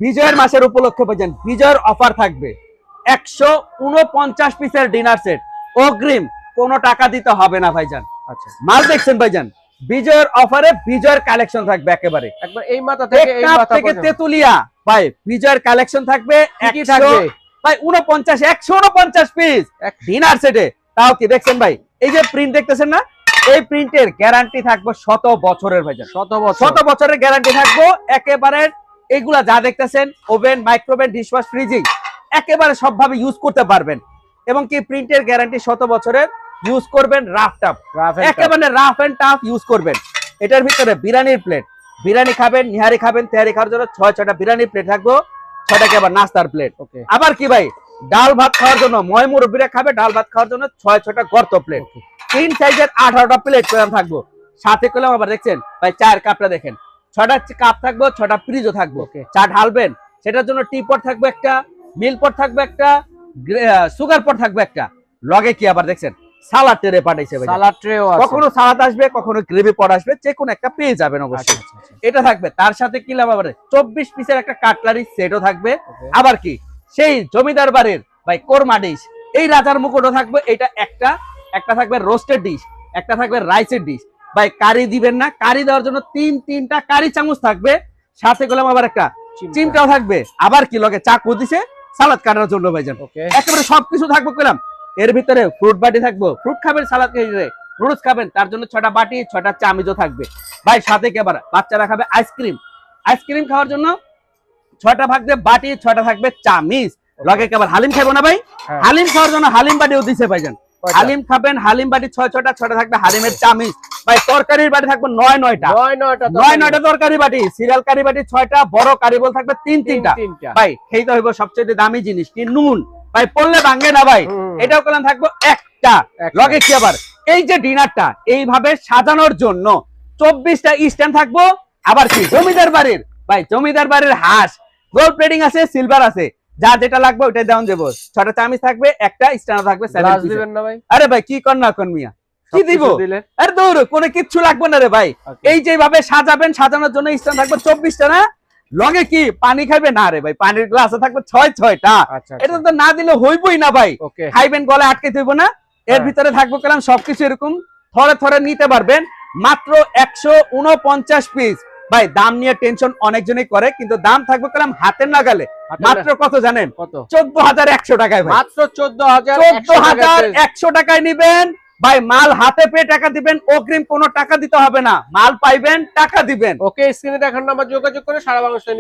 বিজয়ের মাসের উপলক্ষে ভাইজান বিজয়ের অফার থাকবে 149 পিসের ডিনার সেট, অগ্রিম কোনো টাকা দিতে হবে না ভাইজান। আচ্ছা, মাল দেখছেন ভাইজান, বিজয়ের অফারে বিজয়ের কালেকশন থাকবে একেবারে একবার এই মাথা থেকে এই মাথা থেকে পর্যন্ত। তেতুলিয়া ভাই বিজয়ের কালেকশন থাকবে কি কি থাকবে? ভাই 149 পিস ডিনার সেটে। তাও কি দেখছেন ভাই, এই যে প্রিন্ট দেখতেছেন না, এই প্রিন্টের গ্যারান্টি থাকবে 100 বছরের ভাইজান, 100 বছরের গ্যারান্টি থাকবো একেবারে। এগুলা যা দেখতেছেন ওভেন, মাইক্রোওভেন, ডিশওয়াশ, ফ্রিজিং একেবারে সবভাবে ইউজ করতে পারবেন। এবং কি প্রিন্টের গ্যারান্টি 100 বছরের, ইউজ করবেন রাফ টাফ, একেবারে রাফ এন্ড টাফ ইউজ করবেন। এটার ভিতরে বিরিয়ানির প্লেট, বিরিয়ানি খাবেন, নিহারি খাবেন, তেহারি খাওয়ার জন্য 6টা বিরিয়ানির প্লেট থাকবো, 6টা কি আবার নাস্তার প্লেট। আবার কি ভাই ডাল ভাত খাওয়ার জন্য, ময় মুরব্বীরা খাবে ডাল ভাত খাওয়ার জন্য 6টা গর্ত প্লেট, 3 সাইজের 18টা প্লেট পেলাম থাকবো। সাথে করলাম আবার দেখছেন ভাই চায়ের কাপটা দেখেন, 6টা কাপ থাকবো, 6টা ফ্রিজও থাকবো। চা ঢালবেন সেটার জন্য টি পট থাকবে একটা, মিল পট থাকবে একটা, সুগার পট থাকবে একটা। লগে কি আবার দেখছেন সালাড ট্রে পাঠাইছে ভাই, সালাড ট্রেও আছে, কখনো সালাদ আসবে, কখনো গ্রেভি পট আসবে, যে কোনো একটা পেয়ে যাবেন অবশ্যই। এটা থাকবে, তার সাথে কি লাভ আবার 24 পিসের একটা কাটলারি সেটও থাকবে। আবার কি সেই জমিদার বাড়ির ভাই কোরমা ডিশ, এই রাজার মুকুটও থাকবে। এটা একটা থাকবে রোস্টেড ডিশ, একটা থাকবে রাইসের ডিশ। ভাই কারি দিবেন না, কারি দেওয়ার জন্য তিনটা কারি চামচ থাকবে। সাথে করলাম আবার একটা চিমটাও থাকবে। আবার কি লগে চাকু দিছে সালাদ কাটার জন্য ভাইজান, একেবারে সবকিছু থাকবে কইলাম। এর ভিতরে ফ্রুট বাটি থাকবো, ফ্রুট খাবেন, সালাদ খেয়ে ফ্রুটস খাবেন, তার জন্য 6টা বাটি, 6টা চামচও থাকবে ভাই। সাথে কি আবার বাচ্চারা খাবে আইসক্রিম, আইসক্রিম খাওয়ার জন্য 6টা থাকবে বাটি, 6টা থাকবে চামিচ। লগে কি আবার হালিম খাবো না ভাই, হালিম খাওয়ার জন্য হালিম বাটিও দিছে ভাইজান। হালিম খাবেন, হালিম বাটি 6টা থাকবে হালিমের চামিচ ভাই। তরকারির বাটি থাকবে 9টা তরকারি বাটি, সিরিয়াল কারি বাটি 6টা, বড় কারি বল থাকবে 3টা ভাই। খেতে হইব সবচেয়ে দামি জিনিস কি নুন ভাই, পড়লে ভাঙে না ভাই। এটাও কলম থাকবো একটা। লগে কি আবার এই যে ডিনারটা এইভাবে সাজানোর জন্য 24টা স্ট্যান্ড থাকবো। আবার কি জমিদার বাড়ির ভাই, জমিদার বাড়ির হাঁস, গোল্ড প্লেটিং আছে, সিলভার আছে, যা যেটা লাগবে ওইটাই দাম দেবো। 6টা চামিচ থাকবে, একটা স্ট্যান্ড থাকবে। আরে ভাই কি কর না কোন মিয়া, কি দিব? আরে দৌড়, কোনো কিচ্ছু লাগবে না রে ভাই। এই যেভাবে সাজাবেন, সাজানোর জন্য স্ট্যান্ড থাকবে 24টা না। লগে কি পানি খাইবে না রে ভাই, পানির গ্লাস থাকবে 6টা। এটা তো না দিলে হইবই না ভাই, খাইবেন গলায় আটকে দিব না। এর ভিতরে থাকবো কেলাম সবকিছু এরকম থরে থরে নিতে পারবেন। মাত্র 149 পিস ভাই। দাম নিয়ে টেনশন অনেকজনই করে, কিন্তু দাম থাকবে কেলাম হাতের নাগালে। মাত্র কত জানেন? 14,100 টাকায় ভাই। মাত্র 14,100 টাকায় নিবেন ভাই। মাল হাতে পেয়ে টাকা দিবেন, অগ্রিম কোনো টাকা দিতে হবে না। মাল পাইবেন, টাকা দিবেন। ওকে, স্ক্রিনে দেখার নাম্বার যোগাযোগ করে সারা বাংলাদেশে